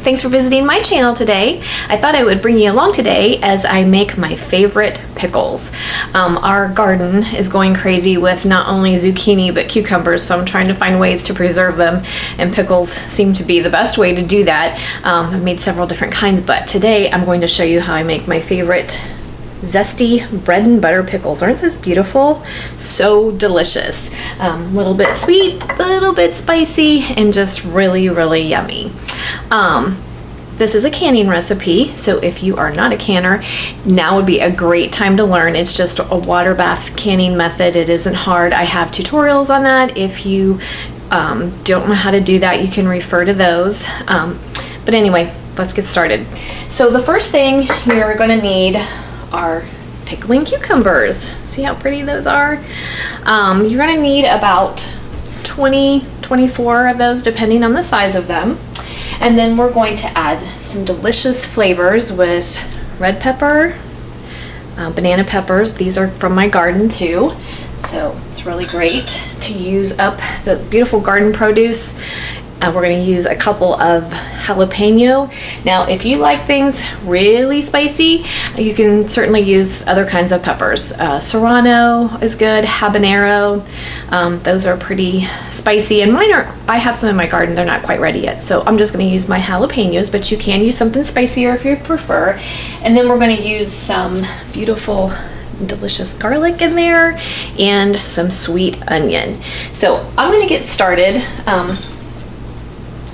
Thanks for visiting my channel today. I thought I would bring you along today as I make my favorite pickles. Our garden is going crazy with not only zucchini but cucumbers, so I'm trying to find ways to preserve them, and pickles seem to be the best way to do that. I've made several different kinds, but today I'm going to show you how I make my favorite zesty bread and butter pickles. Aren't those beautiful? So delicious. A little bit sweet, a little bit spicy, and just really, really yummy. This is a canning recipe, so if you are not a canner, now would be a great time to learn. It's just a water bath canning method. It isn't hard. I have tutorials on that. If you don't know how to do that, you can refer to those. But anyway, let's get started. So the first thing you're going to need are pickling cucumbers. See how pretty those are? You're going to need about 24 of those, depending on the size of them. And then we're going to add some delicious flavors with red pepper, banana peppers. These are from my garden too, so it's really great to use up the beautiful garden produce. We're going to use a couple of jalapeno. Now, if you like things really spicy, you can certainly use other kinds of peppers. Serrano is good, habanero. Those are pretty spicy, and mine are, I have some in my garden, they're not quite ready yet, so I'm just going to use my jalapenos, but you can use something spicier if you prefer. And then we're going to use some beautiful delicious garlic in there and some sweet onion. So I'm going to get started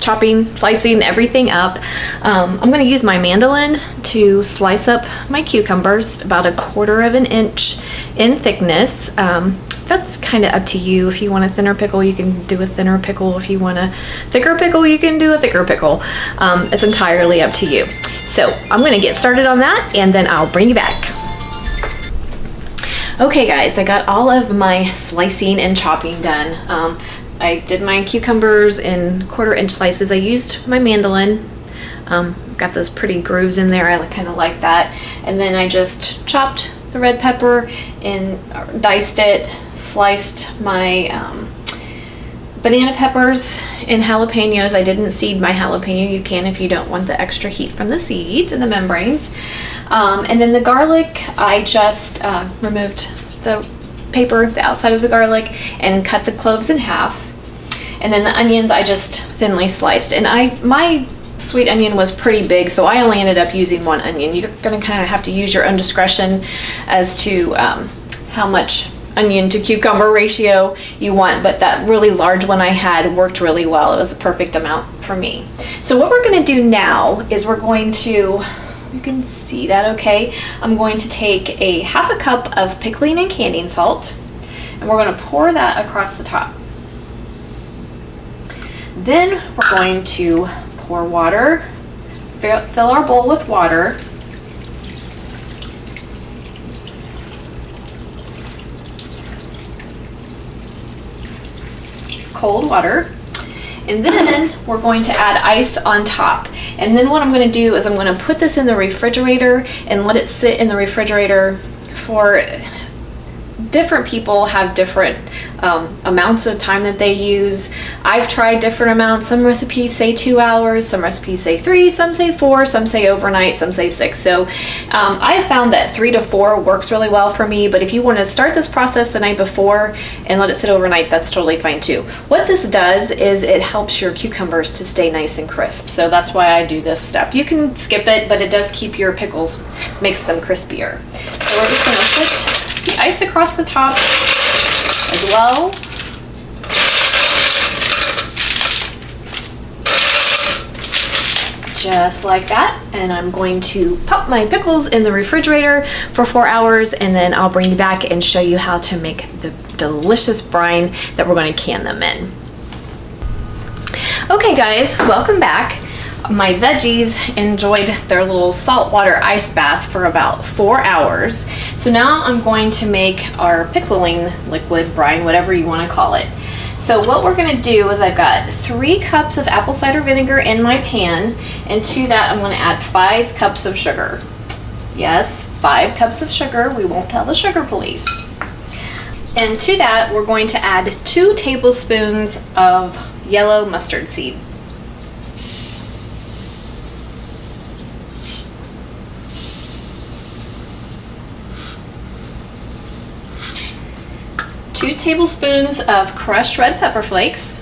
chopping, slicing everything up. I'm going to use my mandolin to slice up my cucumbers about 1/4 of an inch in thickness. That's kind of up to you. If you want a thinner pickle, you can do a thinner pickle. If you want a thicker pickle, you can do a thicker pickle. It's entirely up to you. So I'm going to get started on that, and then I'll bring you back. Okay guys, I got all of my slicing and chopping done. I did my cucumbers in 1/4 inch slices. I used my mandolin. Got those pretty grooves in there. I kind of like that. And then I just chopped the red pepper and diced it, sliced my banana peppers and jalapenos. I didn't seed my jalapeno. You can if you don't want the extra heat from the seeds and the membranes. And then the garlic, I just removed the paper, the outside of the garlic, and cut the cloves in half. And then the onions I just thinly sliced. And my sweet onion was pretty big, so I only ended up using 1 onion. You're gonna kind of have to use your own discretion as to how much onion to cucumber ratio you want, but that really large one I had worked really well. It was the perfect amount for me. So what we're gonna do now is we're going to, you can see that okay, I'm going to take 1/2 cup of pickling and canning salt, and we're gonna pour that across the top. Then we're going to pour water, fill our bowl with water. Cold water. And then we're going to add ice on top. And then what I'm going to do is I'm going to put this in the refrigerator and let it sit in the refrigerator for, different people have different amounts of time that they use. I've tried different amounts. Some recipes say 2 hours, some recipes say 3, some say 4, some say overnight, some say 6. So I have found that 3 to 4 works really well for me, but if you want to start this process the night before and let it sit overnight, that's totally fine too. What this does is it helps your cucumbers to stay nice and crisp, so that's why I do this step. You can skip it, but it does keep your pickles, makes them crispier. So we're just going to put the ice across the top as well. Just like that. And I'm going to pop my pickles in the refrigerator for 4 hours, and then I'll bring you back and show you how to make the delicious brine that we're going to can them in. Okay guys, welcome back. My veggies enjoyed their little saltwater ice bath for about 4 hours. So now I'm going to make our pickling liquid, brine, whatever you want to call it. So what we're going to do is I've got 3 cups of apple cider vinegar in my pan, and to that I'm going to add 5 cups of sugar. Yes, 5 cups of sugar. We won't tell the sugar police. And to that we're going to add 2 tablespoons of yellow mustard seed. 2 tablespoons of crushed red pepper flakes.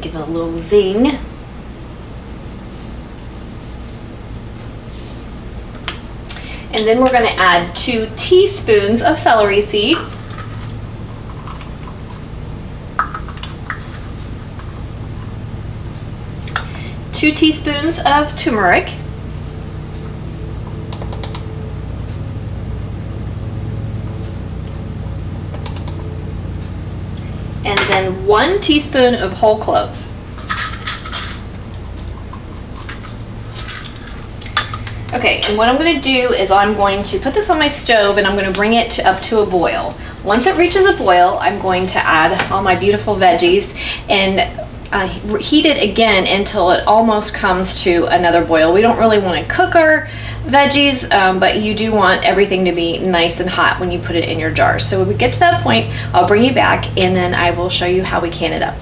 Give it a little zing. And then we're going to add 2 teaspoons of celery seed. Two teaspoons of turmeric. And then 1 teaspoon of whole cloves. Okay, and what I'm going to do is I'm going to put this on my stove and I'm going to bring it up to a boil. Once it reaches a boil, I'm going to add all my beautiful veggies and heat it again until it almost comes to another boil. We don't really want to cook our veggies, but you do want everything to be nice and hot when you put it in your jars. So when we get to that point, I'll bring you back and then I will show you how we can it up.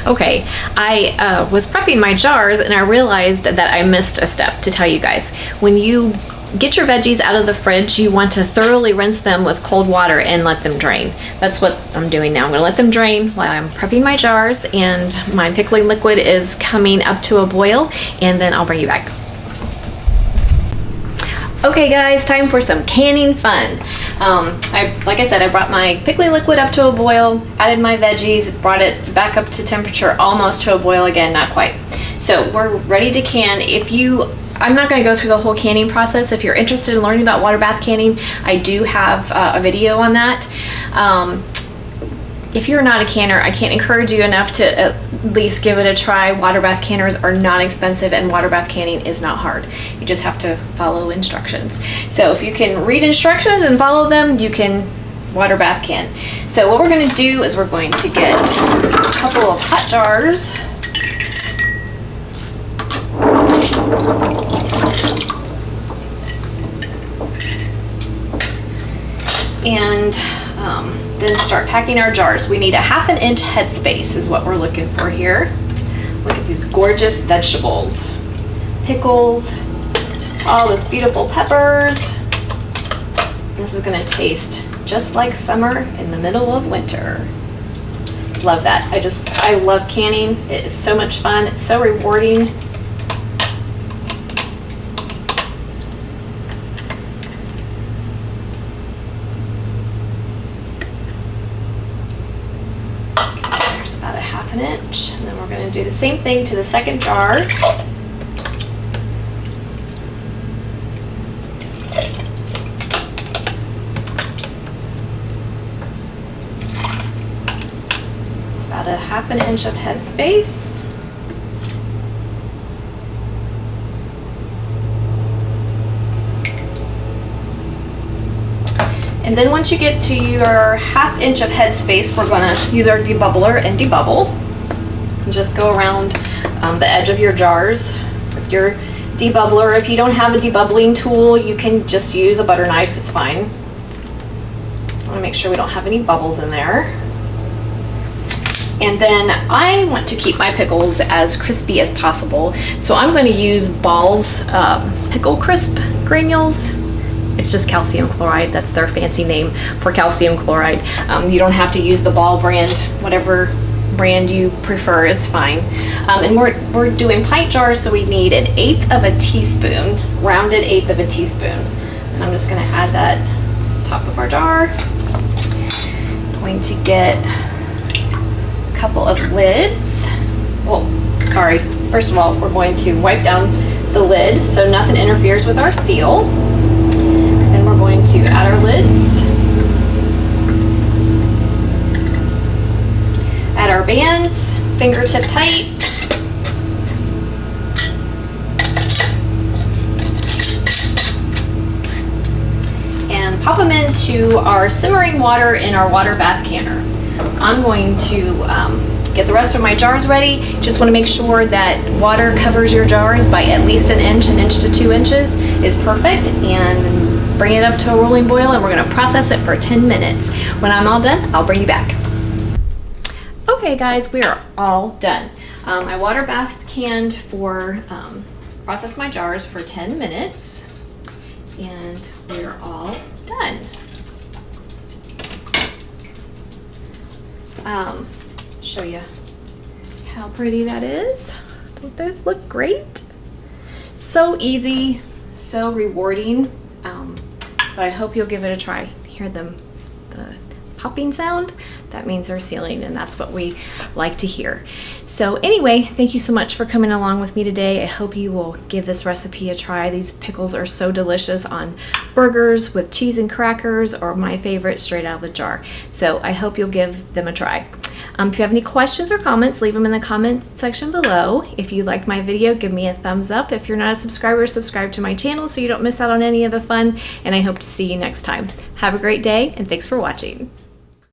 Okay, I was prepping my jars and I realized that I missed a step to tell you guys. When you get your veggies out of the fridge, you want to thoroughly rinse them with cold water and let them drain. That's what I'm doing now. I'm gonna let them drain while I'm prepping my jars, and my pickling liquid is coming up to a boil, and then I'll bring you back. Okay guys, time for some canning fun. Like I said, I brought my pickling liquid up to a boil, added my veggies, brought it back up to temperature, almost to a boil again, not quite. So we're ready to can. I'm not going to go through the whole canning process. If you're interested in learning about water bath canning, I do have a video on that. If you're not a canner, I can't encourage you enough to at least give it a try. Water bath canners are not expensive and water bath canning is not hard. You just have to follow instructions. So if you can read instructions and follow them, you can water bath can. So what we're going to do is we're going to get a couple of hot jars. And then start packing our jars. We need a 1/2 inch headspace is what we're looking for here. Look at these gorgeous vegetables. Pickles, all those beautiful peppers. This is gonna taste just like summer in the middle of winter. Love that. I love canning. It is so much fun. It's so rewarding. About a 1/2 inch, and then we're going to do the same thing to the second jar. About a 1/2 inch of headspace. And then once you get to your 1/2 inch of headspace, we're going to use our debubbler and debubble. And just go around the edge of your jars with your debubbler. If you don't have a debubbling tool, you can just use a butter knife, it's fine. I want to make sure we don't have any bubbles in there. And then I want to keep my pickles as crispy as possible. So I'm going to use Ball's Pickle Crisp granules. It's just calcium chloride. That's their fancy name for calcium chloride. You don't have to use the Ball brand. Whatever brand you prefer is fine. And we're doing pint jars, so we need 1/8 of a teaspoon, rounded 1/8 of a teaspoon. And I'm just going to add that top of our jar. Going to get a couple of lids. Well, sorry. First of all, we're going to wipe down the lid so nothing interferes with our seal. We're going to add our lids, add our bands, fingertip tight, and pop them into our simmering water in our water bath canner. I'm going to get the rest of my jars ready. Just want to make sure that water covers your jars by at least 1 inch to 2 inches is perfect, and bring it up to a rolling boil, and we're going to process it for 10 minutes. When I'm all done, I'll bring you back. Okay guys, we are all done. I water bath canned for, process my jars for 10 minutes. And we're all done. Show you how pretty that is. Don't those look great? So easy, so rewarding. So I hope you'll give it a try. Hear the popping sound? That means they're sealing, and that's what we like to hear. So anyway, thank you so much for coming along with me today. I hope you will give this recipe a try. These pickles are so delicious on burgers with cheese and crackers, or my favorite, straight out of the jar. So I hope you'll give them a try. If you have any questions or comments, leave them in the comment section below. If you liked my video, give me a thumbs up. If you're not a subscriber, subscribe to my channel so you don't miss out on any of the fun, and I hope to see you next time. Have a great day, and thanks for watching.